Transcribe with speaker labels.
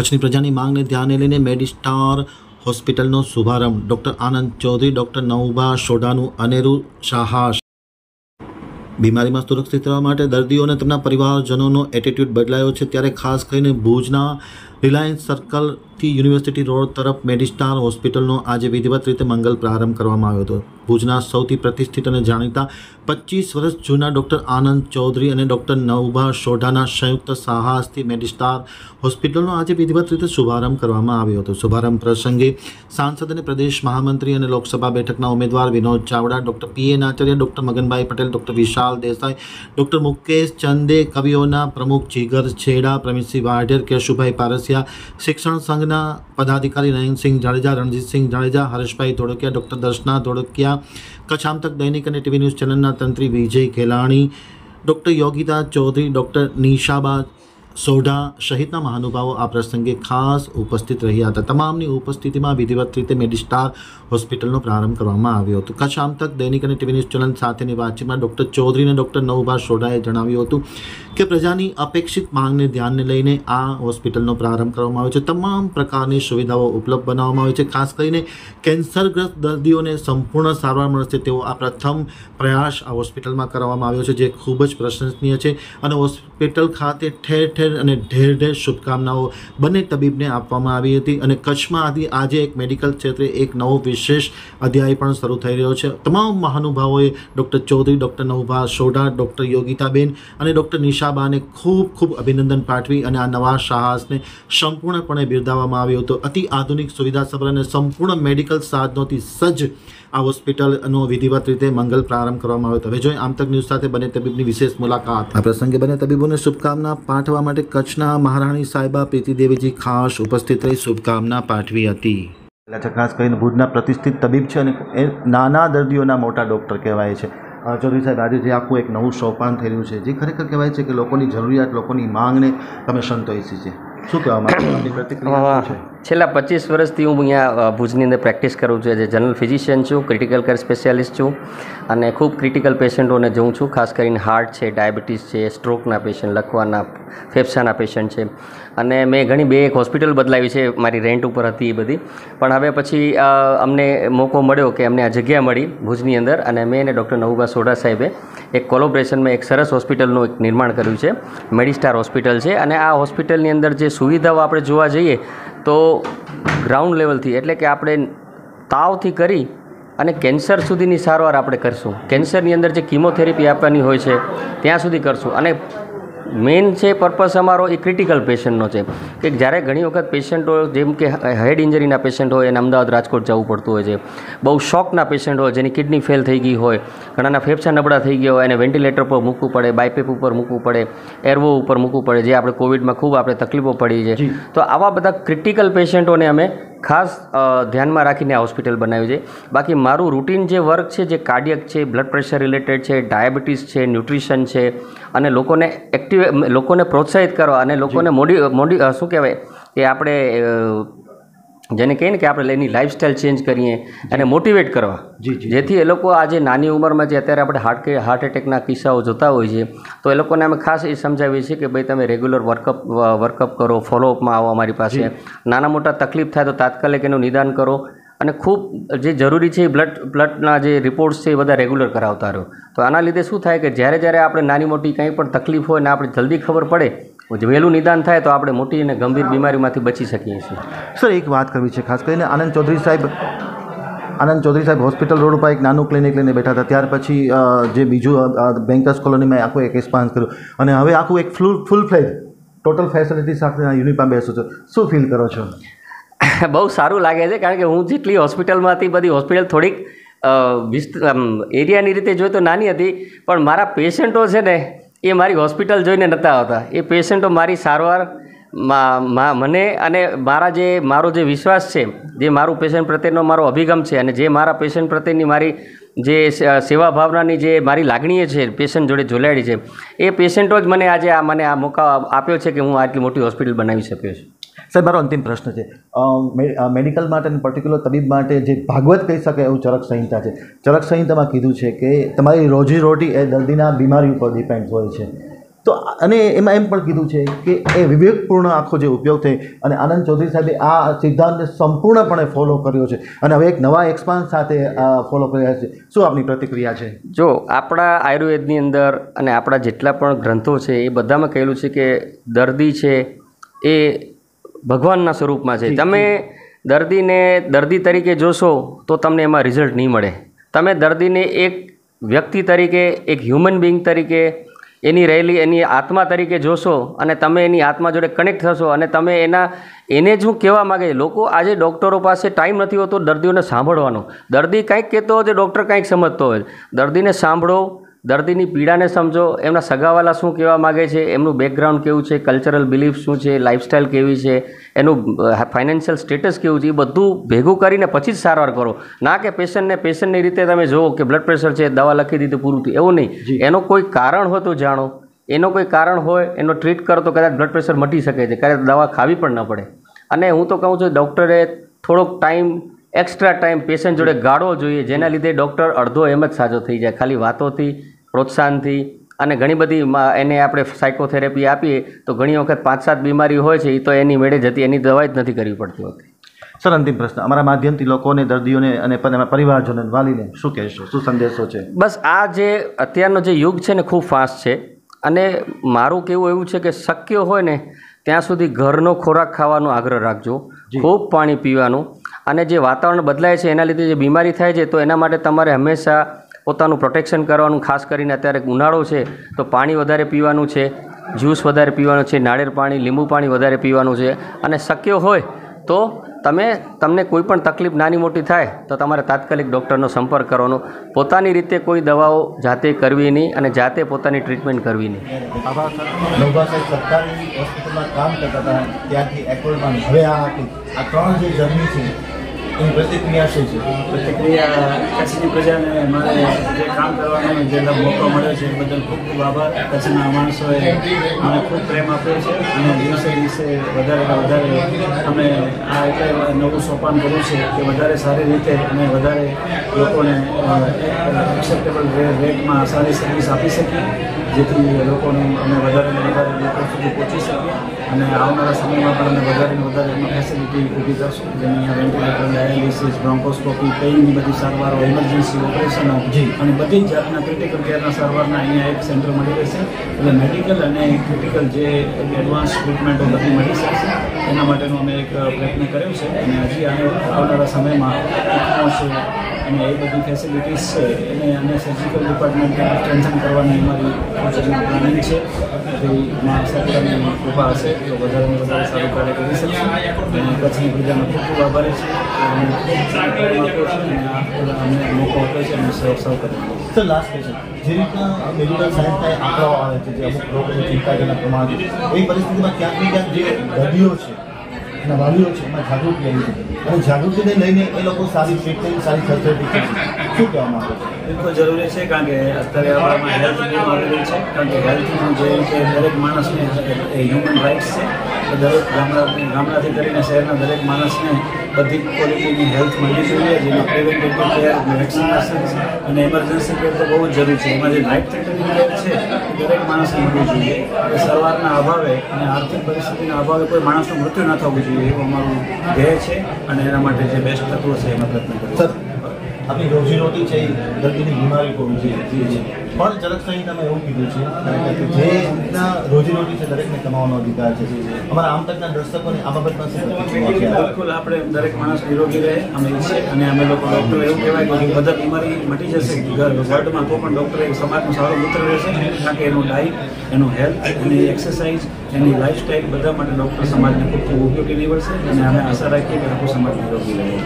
Speaker 1: કચ્છની પ્રજાની માંગને ધ્યાને લઈને મેડિસ્ટાર હોસ્પિટલનો શુભારંભ. ડૉક્ટર આનંદ ચૌધરી, ડૉક્ટર નવભા સોઢાનું અનેરું સાહસ. બીમારીમાં સુરક્ષિત રહેવા માટે દર્દીઓ અને તેમના પરિવારજનોનો એટીટ્યૂડ બદલાયો છે. ત્યારે ખાસ કરીને ભુજના રિલાયન્સ સર્કલથી યુનિવર્સિટી રોડ તરફ મેડિસ્ટાર હોસ્પિટલનો આજે વિધિવત રીતે મંગલ પ્રારંભ કરવામાં આવ્યો હતો. ભુજના સૌથી પ્રતિષ્ઠિત અને જાણીતા 25 વર્ષ જૂના ડૉક્ટર આનંદ ચૌધરી અને ડૉક્ટર નવભા સોઢાના સંયુક્ત સાહસથી મેડિસ્ટાર હોસ્પિટલનો આજે વિધિવત રીતે શુભારંભ કરવામાં આવ્યો હતો. શુભારંભ પ્રસંગે સાંસદ અને પ્રદેશ મહામંત્રી અને લોકસભા બેઠકના ઉમેદવાર Vinod Chavda, doctor PN Acharya, doctor Maganbhai Patel, doctor વિશાલ દેસાઈ, ડૉક્ટર મુકેશ ચંદે, કવિઓના પ્રમુખ જીગર છેડા, પ્રમિતસિંહ વાઢેર, કેશુભાઈ પારસિયા, શિક્ષણ સંઘના પદાધિકારી નયનસિંહ જાડેજા, રણજીતસિંહ જાડેજા, હરેશભાઈ ધોળકિયા, ડૉક્ટર દર્શના ધોળકિયા, કચ્છ આમતક દૈનિક અને ટીવી ન્યૂઝ ચેનલના તંત્રી વિજય ખેલાણી, ડૉક્ટર યોગિતા ચૌધરી, ડૉક્ટર નિશાબા સોઢા સહિતના મહાનુભાવો આ પ્રસંગે ખાસ ઉપસ્થિત રહ્યા હતા. તમામની ઉપસ્થિતિમાં વિધિવત રીતે મેડિસ્ટાર હોસ્પિટલનો પ્રારંભ કરવામાં આવ્યો હતો. કચ્છ આમતક દૈનિક અને ટીવી ન્યૂઝ ચેનલ સાથેની વાતચીતમાં ડૉક્ટર ચૌધરી અને ડૉક્ટર નવભા સોઢાએ જણાવ્યું હતું કે પ્રજાની અપેક્ષિત માંગને ધ્યાને લઈને આ હોસ્પિટલનો પ્રારંભ કરવામાં આવ્યો છે. તમામ પ્રકારની સુવિધાઓ ઉપલબ્ધ બનાવવામાં આવી છે. ખાસ કરીને કેન્સરગ્રસ્ત દર્દીઓને સંપૂર્ણ સારવાર મળશે તેવો આ પ્રથમ પ્રયાસ આ હોસ્પિટલમાં કરવામાં આવ્યો છે, જે ખૂબ જ પ્રશંસનીય છે. અને હોસ્પિટલ ખાતે ઠેર ઠેર અને ઢેર ઢેર શુભકામનાઓ બંને તબીબને આપવામાં આવી હતી. અને કચ્છમાં આજે એક મેડિકલ ક્ષેત્રે એક નવો વિશેષ અધ્યાય પણ શરૂ થઈ રહ્યો છે. તમામ મહાનુભાવોએ doctor Chaudhary, doctor Navbha Sodha, doctor Yogitaben અને ડૉક્ટર નિશાબાને ખૂબ ખૂબ અભિનંદન પાઠવી અને આ નવા સાહસને સંપૂર્ણપણે બિરદાવવામાં આવ્યો હતો. અતિ આધુનિક સુવિધાસભર અને સંપૂર્ણ મેડિકલ સાધનોથી સજ્જ આ હોસ્પિટલનો વિધિવત રીતે મંગલ પ્રારંભ કરવામાં આવ્યો હતો. હવે જોઈએ આમતક ન્યૂઝ સાથે બંને તબીબની વિશેષ મુલાકાત. આ પ્રસંગે બંને તબીબોને શુભકામના પાઠવવા માટે કચ્છના મહારાણી સાહેબા પ્રીતિદેવીજી ખાસ ઉપસ્થિત રહી શુભકામના પાઠવી હતી. ખાસ કરીને ભુજના પ્રતિષ્ઠિત તબીબ છે અને એ નાના દર્દીઓના મોટા ડૉક્ટર કહેવાય છે. ચૌધરી સાહેબ, આજે જે આખું એક નવું સોપાન થઈ રહ્યું છે, જે ખરેખર કહેવાય છે કે લોકોની જરૂરિયાત, લોકોની માંગને તમે સંતોષી છે, શું કહેવા માંગો પ્રતિક્રિયા?
Speaker 2: છેલ્લા 25 વર્ષથી હું અહીંયા ભુજની અંદર પ્રેક્ટિસ કરું છું. એઝ એ જનરલ ફિઝિશિયન છું, ક્રિટિકલ કેર સ્પેશિયાલિસ્ટ છું અને ખૂબ ક્રિટિકલ પેશન્ટોને જોઉં છું. ખાસ કરીને હાર્ટ છે, ડાયાબિટીસ છે, સ્ટ્રોકના પેશન્ટ, લકવાના, ફેફસાના પેશન્ટ છે. અને મેં ઘણી બે એક હોસ્પિટલ બદલાવી છે, મારી રેન્ટ ઉપર હતી એ બધી. પણ હવે પછી અમને મોકો મળ્યો કે અમને આ જગ્યા મળી ભુજની અંદર અને મેં અને ડૉક્ટર નવભા સોઢા સાહેબે એક કોલોબ્રેશનમાં એક સરસ હોસ્પિટલનું એક નિર્માણ કર્યું છે. મેડિસ્ટાર હોસ્પિટલ છે. અને આ હોસ્પિટલની અંદર જે સુવિધાઓ આપણે જોવા જઈએ તો ગ્રાઉન્ડ લેવલથી, એટલે કે આપણે તાવથી કરી અને કેન્સર સુધીની સારવાર આપણે કરશું. કેન્સરની અંદર જે કિમોથેરાપી આપવાની હોય છે ત્યાં સુધી કરશું. અને મેઇન છે પર્પસ અમારો એ ક્રિટિકલ પેશન્ટનો છે કે જ્યારે ઘણી વખત પેશન્ટો જેમ કે હેડ ઇન્જરીના પેશન્ટ હોય એને અમદાવાદ, રાજકોટ જવું પડતું હોય છે. બહુ શોકના પેશન્ટ હોય જેની કિડની ફેલ થઈ ગઈ હોય, ઘણાના ફેફસા નબળા થઈ ગયા હોય, એને વેન્ટિલેટર પર મૂકવું પડે, બાયપેપ ઉપર મૂકવું પડે, એરવો ઉપર મૂકવું પડે, જે આપણે કોવિડમાં ખૂબ આપણે તકલીફો પડી છે. તો આવા બધા ક્રિટિકલ પેશન્ટોને અમે ખાસ ધ્યાનમાં રાખીને આ હોસ્પિટલ બનાવ્યું છે. બાકી મારું રૂટીન જે વર્ક છે, જે કાર્ડિયક છે, બ્લડ પ્રેશર રિલેટેડ છે, ડાયાબિટીસ છે, ન્યુટ્રિશન છે અને લોકોને પ્રોત્સાહિત કરવા અને લોકોને શું કહેવાય કે આપણે જેને કહીએ ને કે આપણે એની લાઈફસ્ટાઈલ ચેન્જ કરીએ અને મોટિવેટ કરવા, જેથી એ લોકો આજે નાની ઉંમરમાં જે અત્યારે આપણે હાર્ટ એટેકના કિસ્સાઓ જોતા હોય છે તો એ લોકોને અમે ખાસ એ સમજાવીએ છીએ કે ભાઈ તમે રેગ્યુલર વર્કઅપ કરો, ફોલોઅપમાં આવો અમારી પાસે. નાના મોટા તકલીફ થાય તો તાત્કાલિક એનું નિદાન કરો અને ખૂબ જે જરૂરી છે બ્લડના જે રિપોર્ટ્સ છે એ બધા રેગ્યુલર કરાવતા રહો. તો આના લીધે શું થાય કે જ્યારે આપણે નાની મોટી કંઈ પણ તકલીફ હોય ને આપણે જલ્દી ખબર પડે, વહેલું નિદાન થાય તો આપણે મોટી અને ગંભીર બીમારીમાંથી બચી શકીએ છીએ.
Speaker 1: સર, એક વાત કરવી છે ખાસ કરીને આનંદ ચૌધરી સાહેબ હોસ્પિટલ રોડ ઉપર એક નાનું ક્લિનિક લઈને બેઠા હતા. ત્યાર પછી જે બીજું બેન્કર્સ કોલોનીમાં આખું એક એક્સપાન્સ કર્યું અને હવે આખું એક ફૂલ ફ્લેજ ટોટલ ફેસિલિટી સાથે યુનિટમાં બેસો છો, શું ફીલ કરો છો?
Speaker 2: બહુ સારું લાગે છે, કારણ કે હું જેટલી હોસ્પિટલમાં હતી બધી હોસ્પિટલ થોડીક એરિયાની રીતે જોઈએ તો નાની હતી, પણ મારા પેશન્ટો છે ને એ મારી હોસ્પિટલ જોઈને નહોતા આવતા. એ પેશન્ટો મારી સારવાર મને અને મારો જે વિશ્વાસ છે, જે મારું પેશન્ટ પ્રત્યેનો મારો અભિગમ છે અને જે મારા પેશન્ટ પ્રત્યેની મારી જે સેવા ભાવનાની જે મારી લાગણીઓ છે પેશન્ટ જોડે જોડાયેલી છે, એ પેશન્ટો જ મને આજે મને આ મોકા આપ્યો છે કે હું આટલી મોટી હોસ્પિટલ બનાવી શક્યો છું.
Speaker 1: સાહેબ, મારો અંતિમ પ્રશ્ન છે, મેડિકલ માટે અને પર્ટિક્યુલર તબીબ માટે જે ભાગવત કહી શકાય એવું ચરક સંહિતા છે. ચરક સંહિતામાં કીધું છે કે તમારી રોજીરોટી એ દર્દીના બીમારી ઉપર ડિપેન્ડ હોય છે. તો અને એમાં એમ પણ કીધું છે કે એ વિવેકપૂર્ણ આખો જે ઉપયોગ થઈ અને આનંદ ચૌધરી સાહેબે આ સિદ્ધાંતને સંપૂર્ણપણે ફોલો કર્યો છે અને હવે એક નવા એક્સપાન્સ સાથે ફોલો કર્યા છે. શું આપની પ્રતિક્રિયા છે?
Speaker 2: જો આપણા આયુર્વેદની અંદર અને આપણા જેટલા પણ ગ્રંથો છે એ બધામાં કહેલું છે કે દર્દી છે એ ભગવાનના સ્વરૂપમાં છે. તમે દર્દીને દર્દી તરીકે જોશો તો તમને એમાં રિઝલ્ટ નહીં મળે. તમે દર્દીને એક વ્યક્તિ તરીકે, એક હ્યુમન બિંગ તરીકે, એની રહેલી એની આત્મા તરીકે જોશો અને તમે એની આત્મા જોડે કનેક્ટ થશો અને તમે એને જ હું કહેવા માગે છે. લોકો આજે ડૉક્ટરો પાસે ટાઈમ નથી હોતો દર્દીઓને સાંભળવાનો. દર્દી કંઈક કહેતો હોય તો ડૉક્ટર કંઈક સમજતો હોય. દર્દીને સાંભળો, દર્દીની પીડાને સમજો, એમના સગાવાલા શું કહેવા માગે છે, એમનું બેકગ્રાઉન્ડ કેવું છે, કલ્ચરલ બિલીફ શું છે, લાઇફસ્ટાઈલ કેવી છે, એનું ફાઇનાન્શિયલ સ્ટેટસ કેવું છે, એ બધું ભેગું કરીને પછી જ સારવાર કરો. ના કે પેશન્ટની રીતે તમે જુઓ કે બ્લડ પ્રેશર છે, દવા લખી દીધી, પૂરું થયું, એવું નહીં. એનો કોઈ કારણ હોય તો જાણો. એનો કોઈ કારણ હોય એનો ટ્રીટ કરો તો કદાચ બ્લડ પ્રેશર મટી શકે છે, કદાચ દવા ખાવી પણ ન પડે. અને હું તો કહું છું ડૉક્ટરે થોડોક એક્સ્ટ્રા ટાઈમ પેશન્ટ જોડે ગાળવો જોઈએ, જેના લીધે ડૉક્ટર અડધો એમ જ સાજો થઈ જાય ખાલી વાતોથી, પ્રોત્સાહનથી. અને ઘણી બધી એને આપણે સાયકોથેરેપી આપીએ તો ઘણી વખત 5-7 બીમારી હોય છે એ તો એની મેળે જતી, એની દવા જ નથી કરવી પડતી હોતી.
Speaker 1: સર, અંતિમ પ્રશ્ન અમારા માધ્યમથી લોકોને, દર્દીઓને અને પરિવારજનોને, વાલીને શું કહેશો, શું સંદેશો છે?
Speaker 2: બસ આ જે અત્યારનો જે યુગ છે ને ખૂબ ફાસ્ટ છે અને મારું કહેવું એવું છે કે શક્ય હોય ને ત્યાં સુધી ઘરનો ખોરાક ખાવાનો આગ્રહ રાખજો, ખૂબ પાણી પીવાનું. અને જે વાતાવરણ બદલાય છે એના લીધે જે બીમારી થાય છે તો એના માટે તમારે હંમેશા પોતાનું પ્રોટેક્શન કરવાનું. ખાસ કરીને અત્યારે ઉનાળો છે તો પાણી વધારે પીવાનું છે, જ્યુસ વધારે પીવાનું છે, નાળિયેર પાણી, લીંબુ પાણી વધારે પીવાનું છે. અને શક્ય હોય તો તમને કોઈ પણ તકલીફ નાની મોટી થાય તો તમારે તાત્કાલિક ડૉક્ટરનો સંપર્ક કરવાનો. પોતાની રીતે કોઈ દવાઓ જાતે કરવી નહીં અને જાતે પોતાની ટ્રીટમેન્ટ કરવી નહીં.
Speaker 1: નવભા સાહેબ સરકારી હોસ્પિટલમાં કામ કરતા હતા ત્યાંથી એકોર્ડમાં હવે આ 3 જે જર્ની છે એની પ્રતિક્રિયા શું છે?
Speaker 3: પ્રતિક્રિયા કચ્છની પ્રજાને મારે જે કામ કરવાનો જે મોકો મળ્યો છે એ બદલ ખૂબ ખૂબ આભાર. કચ્છના માણસોએ મને ખૂબ પ્રેમ આપ્યો છે અને દિવસે વધારે અમે આ એટલે નવું સોપાન કર્યું છે કે વધારે સારી રીતે અને વધારે લોકોને એક્સેપ્ટેબલ રેટમાં સારી સર્વિસ આપી શકીએ, જેથી લોકોને અમે વધારે લોકો સુધી પહોંચી શકીએ. અને આવનારા સમયમાં પણ અમે વધારે ફેસિલિટી ઊભી કરશું, જેની અહીંયા વેન્ટિલેટર, ડાયાલિસિસ, બ્રોન્કોસ્કોપી, પેઇનની બધી સારવારો, ઇમરજન્સી ઓપરેશનો અને બધી જ જાતના ક્રિટિકલ કેરના સારવારના અહીંયા એક સેન્ટર મળી રહેશે. એટલે મેડિકલ અને ક્રિટિકલ જે એડવાન્સ ટ્રીટમેન્ટો બધી મળી શકશે એના માટેનો અમે એક પ્રયત્ન કર્યો છે. અને હજી આવનારા સમયમાં છે અને એ બધી ફેસિલિટીઝ છે એને અને સર્જિકલ ડિપાર્ટમેન્ટને સ્ટ્રેન્થન કરવાની અમારી પ્લાનિંગ છે. માં સરકારની કૃપા હશે તો વધારે સારું કાર્ય કરી શકશે. અને કચ્છની પ્રજાનો ખૂબ ખૂબ આભારી છે અમને મોકો આપ્યો છે અને સૌ કરી.
Speaker 1: Sir, last question. જે રીતના મેડિકલ સાયન્સના આંકડાઓ આવે છે જે અમુક લોકોની ચિંતાજનક પ્રમાણ છે, એવી પરિસ્થિતિમાં ક્યાંક ને ક્યાંક જે દર્દીઓ છે એના વાલીઓ છે એમાં જાગૃતિ આવી છે અને જાગૃતિને લઈને એ લોકો સારી ટ્રીટમેન્ટ, સારી ફેસિલિટી છે. શું કહેવા માંગો છો?
Speaker 3: બિલકુલ જરૂરી છે, કારણ કે અત્યારે આપણામાં હેલ્થ બીમ આવી રહી છે. કારણ કે હેલ્થનું જે છે દરેક માણસને હ્યુમન રાઇટ્સ છે. દરેક ગામડાથી કરીને શહેરના દરેક માણસને બધી ક્વોલિટીની હેલ્થ મળવી જોઈએ, જેમાં પ્રિવેન્ટિવ કેર, વેક્સિનેશન અને એમરજન્સી કેર તો બહુ જ જરૂરી છે. એમાં જે લાઈફ થ્રેટનિંગ કેર છે એ દરેક માણસને મળવી જોઈએ. એ સારવારના અભાવે અને આર્થિક પરિસ્થિતિના અભાવે કોઈ માણસનું મૃત્યુ ન થવું જોઈએ એવું અમારું ધ્યેય છે અને એના માટે જે બેસ્ટ તત્વો છે એમાં પ્રયત્ન કરીએ.
Speaker 1: સર, આપણી રોજીરોટી છે એ દર્દીની બીમારી હોવી જોઈએ, પણ ઝલક સહિત તમે એવું કીધું છે કે જે રીતના રોજીરોટી છે દરેકને કમાવાનો અધિકાર છે. અમારા આમ તકના દર્શકોને આ બાબતમાં શું પ્રતિક્રિયા છે?
Speaker 3: બિલકુલ, આપણે દરેક માણસ નિરોગી રહે અમે ઈચ્છીએ અને અમે લોકો ડૉક્ટર એવું કહેવાય કે બધા બીમારી મટી જશે વર્લ્ડમાં તો પણ ડૉક્ટર એક સમાજનું સારો મિત્ર રહેશે. કારણ કે એનું ડાઇટ, એનું હેલ્થ, એની એક્સરસાઇઝ, એની લાઇફસ્ટાઈલ બધા માટે ડૉક્ટર સમાજને ખૂબ ખૂબ ઉપયોગી નીવડશે અને અમે આશા રાખીએ કે આખું સમાજ નિરોગી રહે.